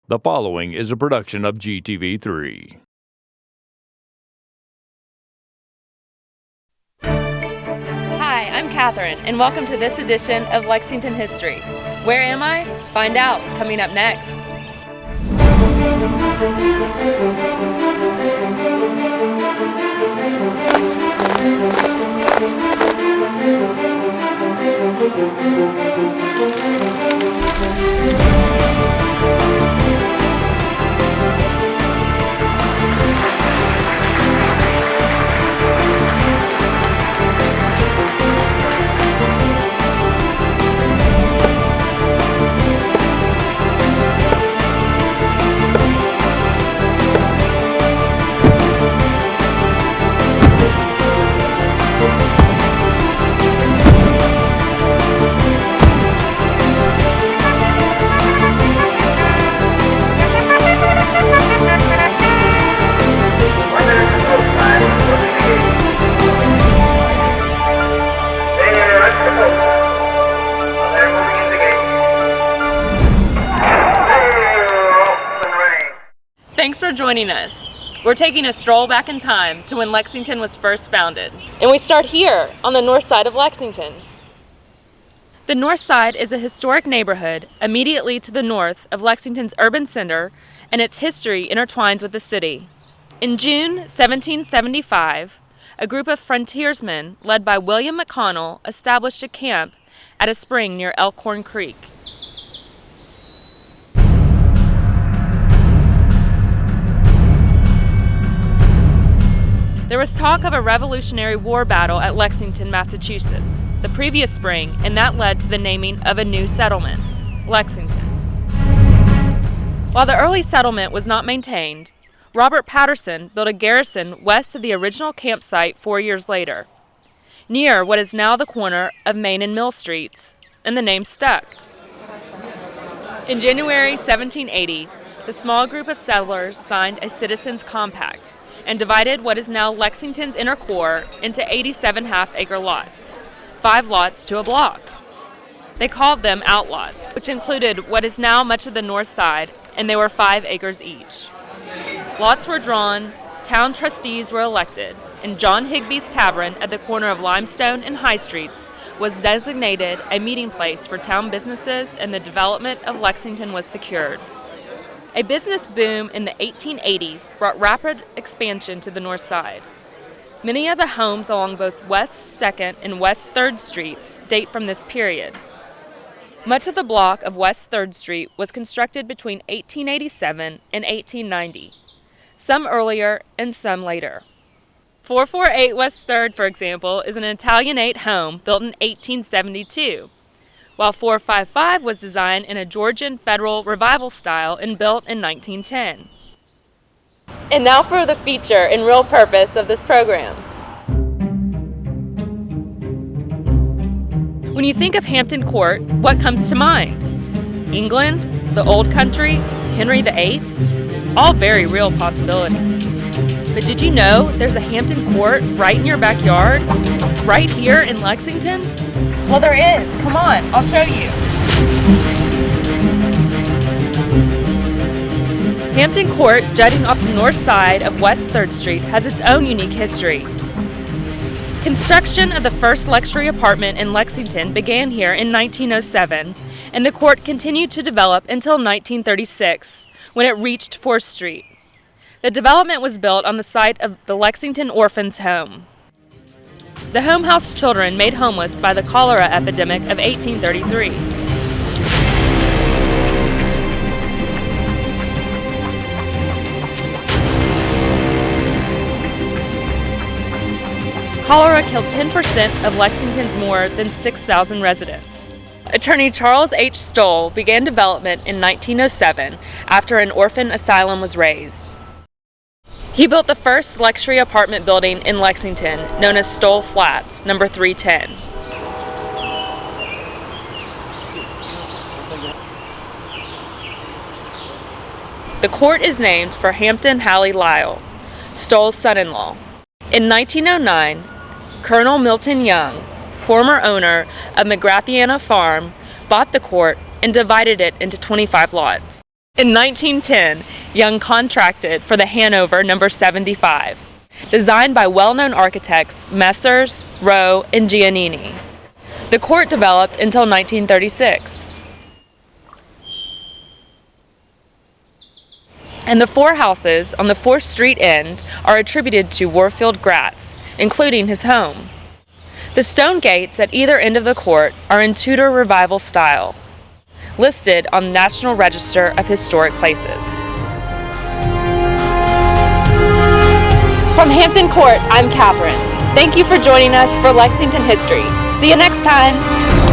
The following is a production of GTV3. Hi, I'm Kathryn, and welcome to this edition of Lexington History. Where am I? Find out, coming up next. Thanks for joining us. We're taking a stroll back in time to when Lexington was first founded. And we start here, on the north side of Lexington. The north side is a historic neighborhood immediately to the north of Lexington's urban center, and its history intertwines with the city. In June 1775, a group of frontiersmen led by William McConnell established a camp at a spring near Elkhorn Creek. There was talk of a Revolutionary War battle at Lexington, Massachusetts, the previous spring, and that led to the naming of a new settlement, Lexington. While the early settlement was not maintained, Robert Patterson built a garrison west of the original campsite 4 years later, near what is now the corner of Main and Mill Streets, and the name stuck. In January 1780, the small group of settlers signed a citizens' compact and divided what is now Lexington's inner core into 87 half-acre lots, 5 lots to a block. They called them outlots, which included what is now much of the north side, and they were 5 acres each. Lots were drawn, town trustees were elected, and John Higby's Tavern at the corner of Limestone and High Streets was designated a meeting place for town businesses, and the development of Lexington was secured. A business boom in the 1880s brought rapid expansion to the north side. Many of the homes along both West 2nd and West 3rd Streets date from this period. Much of the block of West 3rd Street was constructed between 1887 and 1890, some earlier and some later. 448 West 3rd, for example, is an Italianate home built in 1872, while 455 was designed in a Georgian Federal Revival style and built in 1910. And now for the feature and real purpose of this program. When you think of Hampton Court, what comes to mind? England, the old country, Henry VIII? All very real possibilities. But did you know there's a Hampton Court right in your backyard? Right here in Lexington? Well, there is. Come on, I'll show you. Hampton Court, jutting off the north side of West 3rd Street, has its own unique history. Construction of the first luxury apartment in Lexington began here in 1907, and the court continued to develop until 1936, when it reached 4th Street. The development was built on the site of the Lexington Orphans' Home. The home house children made homeless by the cholera epidemic of 1833. Cholera killed 10% of Lexington's more than 6,000 residents. Attorney Charles H. Stoll began development in 1907 after an orphan asylum was raised. He built the first luxury apartment building in Lexington, known as Stoll Flats, number 310. The court is named for Hampton Halley Lyle, Stoll's son-in-law. In 1909, Colonel Milton Young, former owner of McGrathiana Farm, bought the court and divided it into 25 lots. In 1910, Young contracted for the Hanover No. 75, designed by well-known architects Messrs. Rowe and Giannini. The court developed until 1936. And the four houses on the 4th Street end are attributed to Warfield Gratz, including his home. The stone gates at either end of the court are in Tudor Revival style, listed on the National Register of Historic Places. From Hampton Court, I'm Kathryn. Thank you for joining us for Lexington History. See you next time!